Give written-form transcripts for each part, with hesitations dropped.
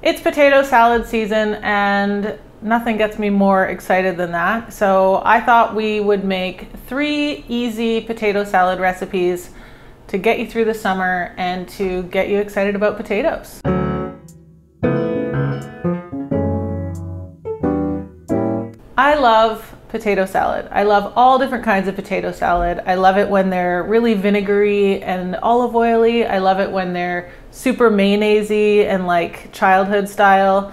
It's potato salad season and nothing gets me more excited than that. So I thought we would make 3 easy potato salad recipes to get you through the summer and to get you excited about potatoes. I love potato salad. I love all different kinds of potato salad. I love it when they're really vinegary and olive oily. I love it when they're super mayonnaise-y and like childhood style.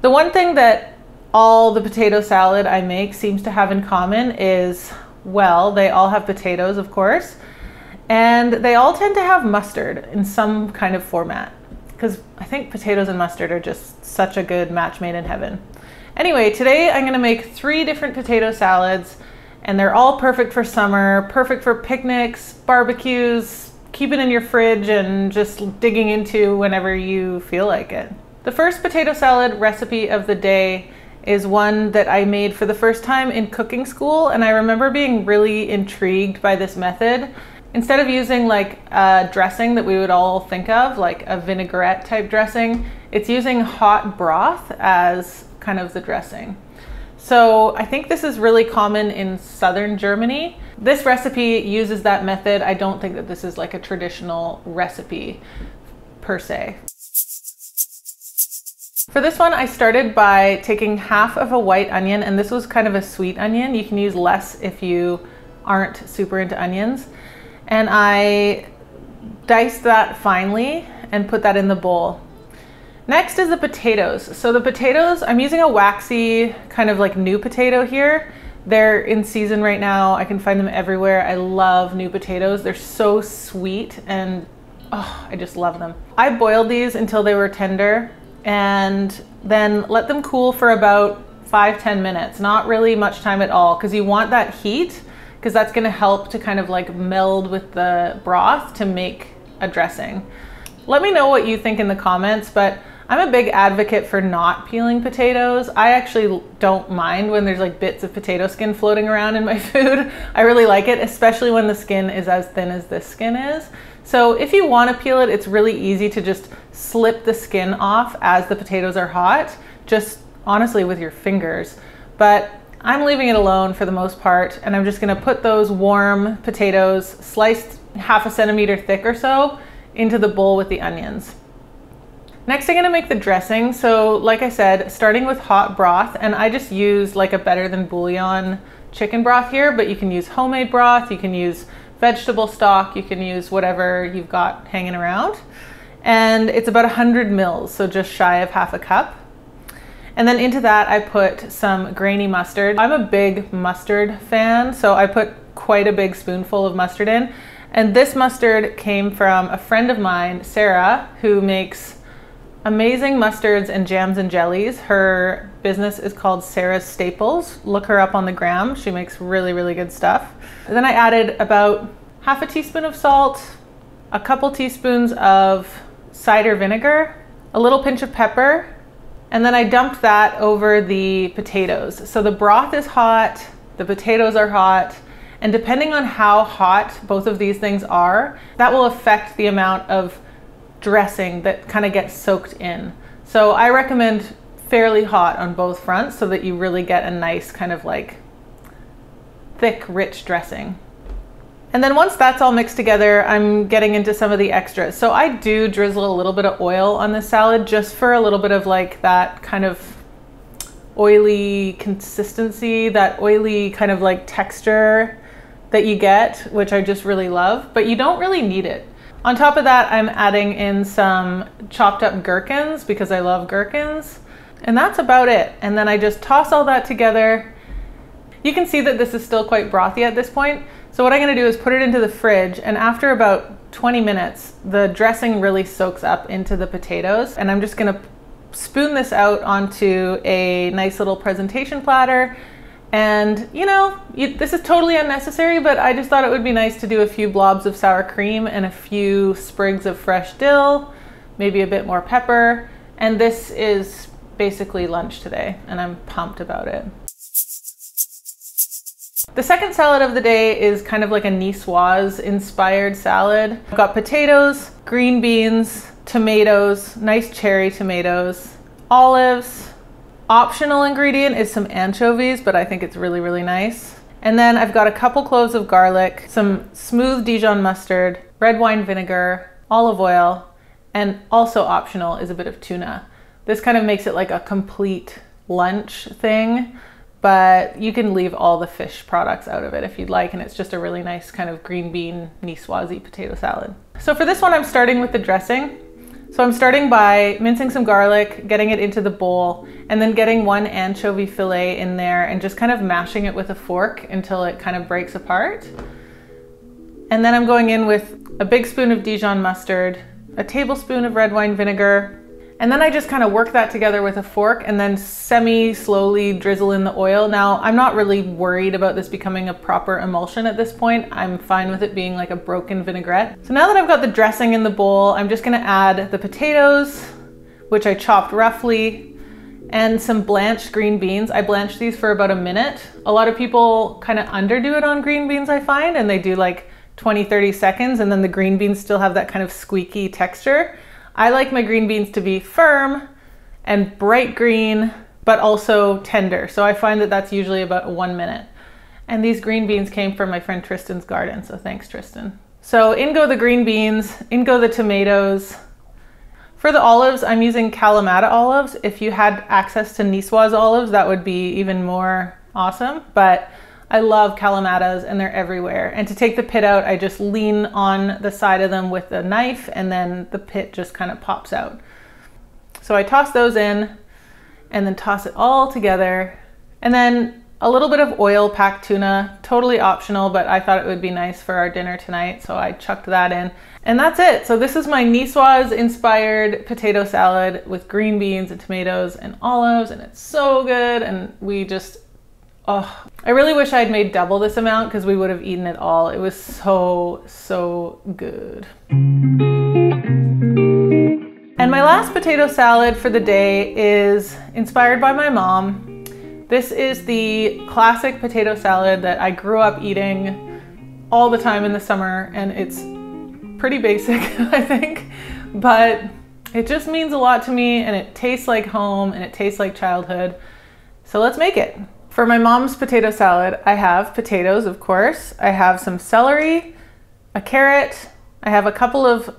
The one thing that all the potato salad I make seems to have in common is, well, they all have potatoes, of course, and they all tend to have mustard in some kind of format, because I think potatoes and mustard are just such a good match made in heaven. Anyway, today I'm gonna make 3 different potato salads, and they're all perfect for summer, perfect for picnics, barbecues, keep it in your fridge and just digging into whenever you feel like it. The first potato salad recipe of the day is one that I made for the first time in cooking school, and I remember being really intrigued by this method. Instead of using like a dressing that we would all think of, like a vinaigrette type dressing, it's using hot broth as kind of the dressing. So I think this is really common in southern Germany. This recipe uses that method. I don't think that this is like a traditional recipe per se. For this one, I started by taking half of a white onion, and this was kind of a sweet onion. You can use less if you aren't super into onions. And I diced that finely and put that in the bowl. Next is the potatoes. So the potatoes, I'm using a waxy kind of like new potato here. They're in season right now. I can find them everywhere. I love new potatoes. They're so sweet and oh, I just love them. I boiled these until they were tender and then let them cool for about 5-10 minutes. Not really much time at all, because you want that heat, because that's gonna help to kind of like meld with the broth to make a dressing. Let me know what you think in the comments, but I'm a big advocate for not peeling potatoes. I actually don't mind when there's like bits of potato skin floating around in my food. I really like it, especially when the skin is as thin as this skin is. So if you want to peel it, it's really easy to just slip the skin off as the potatoes are hot, just honestly with your fingers. But I'm leaving it alone for the most part, and I'm just gonna put those warm potatoes, sliced 1/2 centimeter thick or so, into the bowl with the onions. Next, I'm gonna make the dressing. So like I said, starting with hot broth, and I just use like a better than bouillon chicken broth here, but you can use homemade broth, you can use vegetable stock, you can use whatever you've got hanging around. And it's about 100 mils, so just shy of 1/2 cup. And then into that, I put some grainy mustard. I'm a big mustard fan, so I put quite a big spoonful of mustard in. And this mustard came from a friend of mine, Sarah, who makes amazing mustards and jams and jellies. Her business is called Sarah's Staples. Look her up on the gram. She makes really, really good stuff. And then I added about 1/2 teaspoon of salt, a couple teaspoons of cider vinegar, a little pinch of pepper, and then I dumped that over the potatoes. So the broth is hot, the potatoes are hot, and depending on how hot both of these things are, that will affect the amount of dressing that kind of gets soaked in. So I recommend fairly hot on both fronts so that you really get a nice kind of like thick, rich dressing. And then once that's all mixed together, I'm getting into some of the extras. So I do drizzle a little bit of oil on this salad just for a little bit of like that kind of oily consistency, that oily kind of like texture that you get, which I just really love, but you don't really need it. On top of that, I'm adding in some chopped up gherkins because I love gherkins, and that's about it. And then I just toss all that together. You can see that this is still quite brothy at this point. So what I'm gonna do is put it into the fridge, and after about 20 minutes, the dressing really soaks up into the potatoes, and I'm just gonna spoon this out onto a nice little presentation platter. And you know, this is totally unnecessary, but I just thought it would be nice to do a few blobs of sour cream and a few sprigs of fresh dill, maybe a bit more pepper. And this is basically lunch today, and I'm pumped about it. The second salad of the day is kind of like a Nicoise inspired salad. I've got potatoes, green beans, tomatoes, nice cherry tomatoes, olives. Optional ingredient is some anchovies, but I think it's really, really nice. And then I've got a couple cloves of garlic, some smooth Dijon mustard, red wine vinegar, olive oil, and also optional is a bit of tuna. This kind of makes it like a complete lunch thing, but you can leave all the fish products out of it if you'd like, and it's just a really nice kind of green bean Nicoise-ish potato salad. So for this one, I'm starting with the dressing. So I'm starting by mincing some garlic, getting it into the bowl, and then getting one anchovy fillet in there and just kind of mashing it with a fork until it kind of breaks apart. And then I'm going in with a big spoon of Dijon mustard, a tablespoon of red wine vinegar, and then I just kind of work that together with a fork and then semi-slowly drizzle in the oil. Now, I'm not really worried about this becoming a proper emulsion at this point. I'm fine with it being like a broken vinaigrette. So now that I've got the dressing in the bowl, I'm just gonna add the potatoes, which I chopped roughly, and some blanched green beans. I blanched these for about a minute. A lot of people kind of underdo it on green beans, I find, and they do like 20-30 seconds, and then the green beans still have that kind of squeaky texture. I like my green beans to be firm and bright green, but also tender. So I find that that's usually about 1 minute. And these green beans came from my friend Tristan's garden, so thanks, Tristan. So in go the green beans, in go the tomatoes. For the olives, I'm using Kalamata olives. If you had access to Nicoise olives, that would be even more awesome. But I love Kalamatas and they're everywhere. And to take the pit out, I just lean on the side of them with a knife and then the pit just kind of pops out. So I toss those in and then toss it all together. And then a little bit of oil packed tuna, totally optional, but I thought it would be nice for our dinner tonight. So I chucked that in and that's it. So this is my Nicoise inspired potato salad with green beans and tomatoes and olives, and it's so good. And we just, oh, I really wish I'd made double this amount because we would have eaten it all. It was so, so good. And my last potato salad for the day is inspired by my mom. This is the classic potato salad that I grew up eating all the time in the summer, and it's pretty basic, I think, but it just means a lot to me, and it tastes like home, and it tastes like childhood. So let's make it. For my mom's potato salad, I have potatoes, of course. I have some celery, a carrot. I have a couple of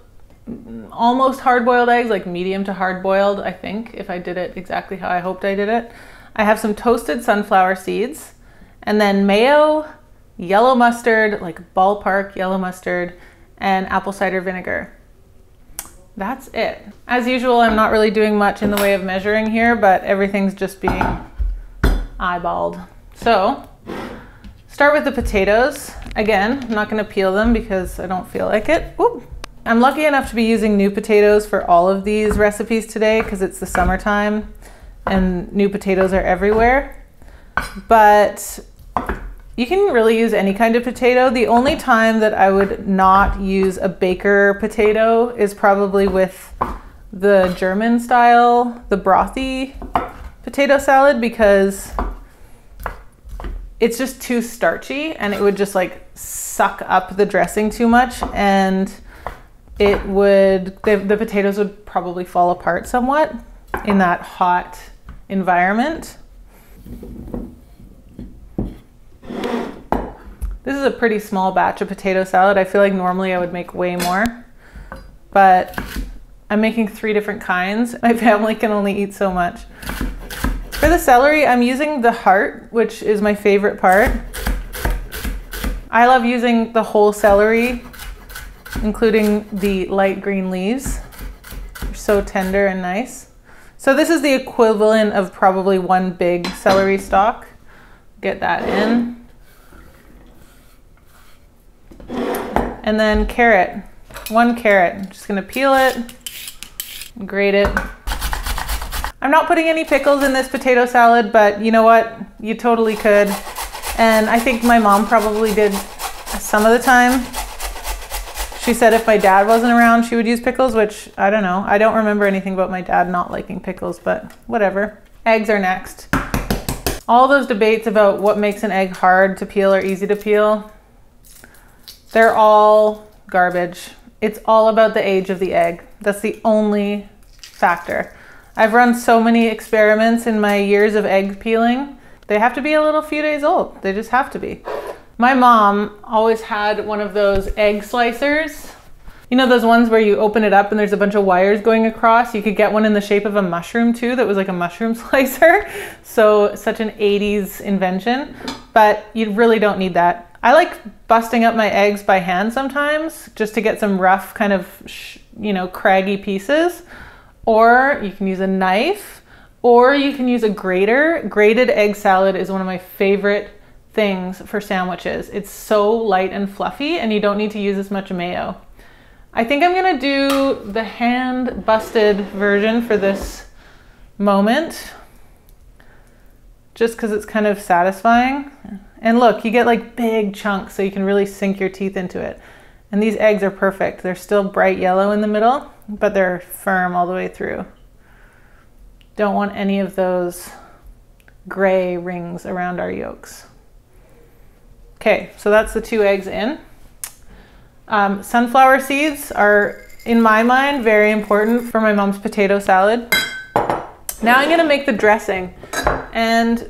almost hard-boiled eggs, like medium to hard-boiled, I think, if I did it exactly how I hoped I did it. I have some toasted sunflower seeds, and then mayo, yellow mustard, like ballpark yellow mustard, and apple cider vinegar. That's it. As usual, I'm not really doing much in the way of measuring here, but everything's just being eyeballed. So start with the potatoes. Again, I'm not going to peel them because I don't feel like it. Whoop. I'm lucky enough to be using new potatoes for all of these recipes today because it's the summertime and new potatoes are everywhere. But you can really use any kind of potato. The only time that I would not use a baker potato is probably with the German style, the brothy potato salad, because it's just too starchy and it would just like suck up the dressing too much, and it would, the potatoes would probably fall apart somewhat in that hot environment. This is a pretty small batch of potato salad. I feel like normally I would make way more, but I'm making 3 different kinds. My family can only eat so much. For the celery, I'm using the heart, which is my favorite part. I love using the whole celery, including the light green leaves. They're so tender and nice. So this is the equivalent of probably 1 big celery stalk. Get that in. And then carrot, 1 carrot. I'm just gonna peel it, grate it. I'm not putting any pickles in this potato salad, but you know what? You totally could. And I think my mom probably did some of the time. She said if my dad wasn't around, she would use pickles, which I don't know. I don't remember anything about my dad not liking pickles, but whatever. Eggs are next. All those debates about what makes an egg hard to peel or easy to peel, they're all garbage. It's all about the age of the egg. That's the only factor. I've run so many experiments in my years of egg peeling. They have to be a little few days old. They just have to be. My mom always had one of those egg slicers. You know those ones where you open it up and there's a bunch of wires going across? You could get one in the shape of a mushroom too that was like a mushroom slicer. So such an 80s invention, but you really don't need that. I like busting up my eggs by hand sometimes just to get some rough kind of, you know, craggy pieces. Or you can use a knife, or you can use a grater. Grated egg salad is one of my favorite things for sandwiches. It's so light and fluffy and you don't need to use as much mayo. I think I'm gonna do the hand busted version for this moment, just because it's kind of satisfying. And look, you get like big chunks so you can really sink your teeth into it. And these eggs are perfect. They're still bright yellow in the middle, but they're firm all the way through. Don't want any of those gray rings around our yolks. Okay, so that's the 2 eggs in. Sunflower seeds are, in my mind, very important for my mom's potato salad. Now I'm gonna make the dressing. And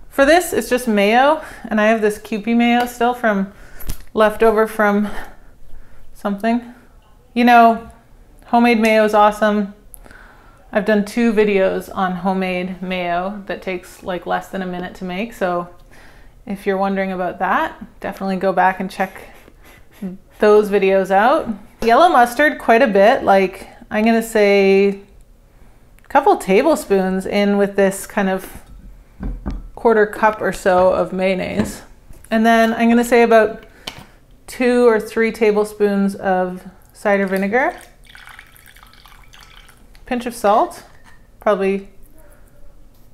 for this, it's just mayo. And I have this Kewpie mayo still from leftover from something. You know, homemade mayo is awesome. I've done 2 videos on homemade mayo that takes like less than a minute to make. So if you're wondering about that, definitely go back and check those videos out. Yellow mustard quite a bit, like I'm gonna say a couple tablespoons in with this kind of 1/4 cup or so of mayonnaise. And then I'm gonna say about 2 or 3 tablespoons of cider vinegar. Pinch of salt, probably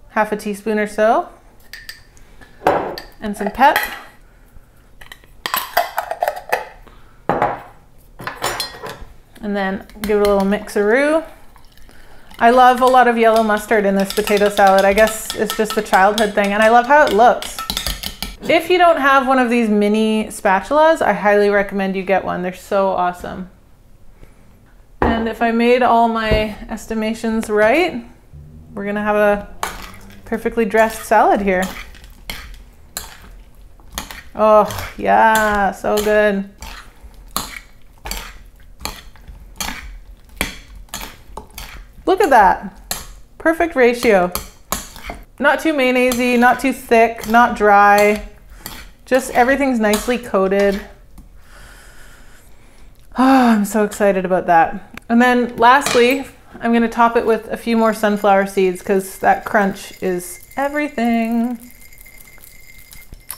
half a teaspoon or so. And some pep. And then give it a little mixeroo. I love a lot of yellow mustard in this potato salad. I guess it's just a childhood thing, and I love how it looks. If you don't have one of these mini spatulas, I highly recommend you get one. They're so awesome. And if I made all my estimations right, we're gonna have a perfectly dressed salad here. Oh yeah, so good. Look at that, perfect ratio. Not too mayonnaise-y, not too thick, not dry. Just everything's nicely coated. Oh, I'm so excited about that. And then lastly, I'm gonna top it with a few more sunflower seeds because that crunch is everything.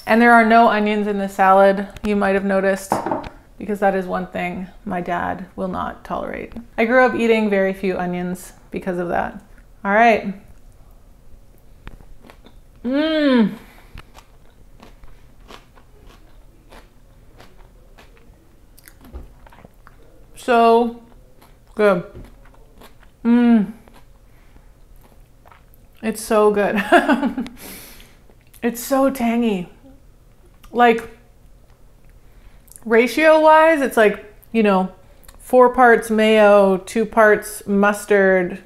And there are no onions in the salad, you might have noticed, because that is one thing my dad will not tolerate. I grew up eating very few onions because of that. All right. Mmm. So good. Mmm. It's so good. It's so tangy. Like, ratio-wise, it's like, you know, 4 parts mayo, 2 parts mustard,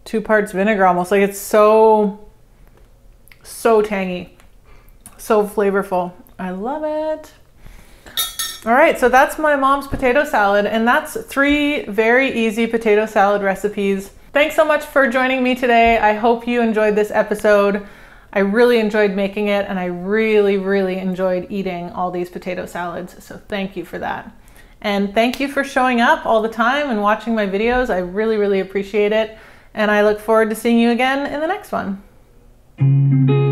2 parts vinegar almost. Like, it's so tangy, so flavorful. I love it. All right, so that's my mom's potato salad, and that's 3 very easy potato salad recipes. Thanks so much for joining me today. I hope you enjoyed this episode. I really enjoyed making it, and I really, really enjoyed eating all these potato salads. So thank you for that. And thank you for showing up all the time and watching my videos. I really, really appreciate it. And I look forward to seeing you again in the next one.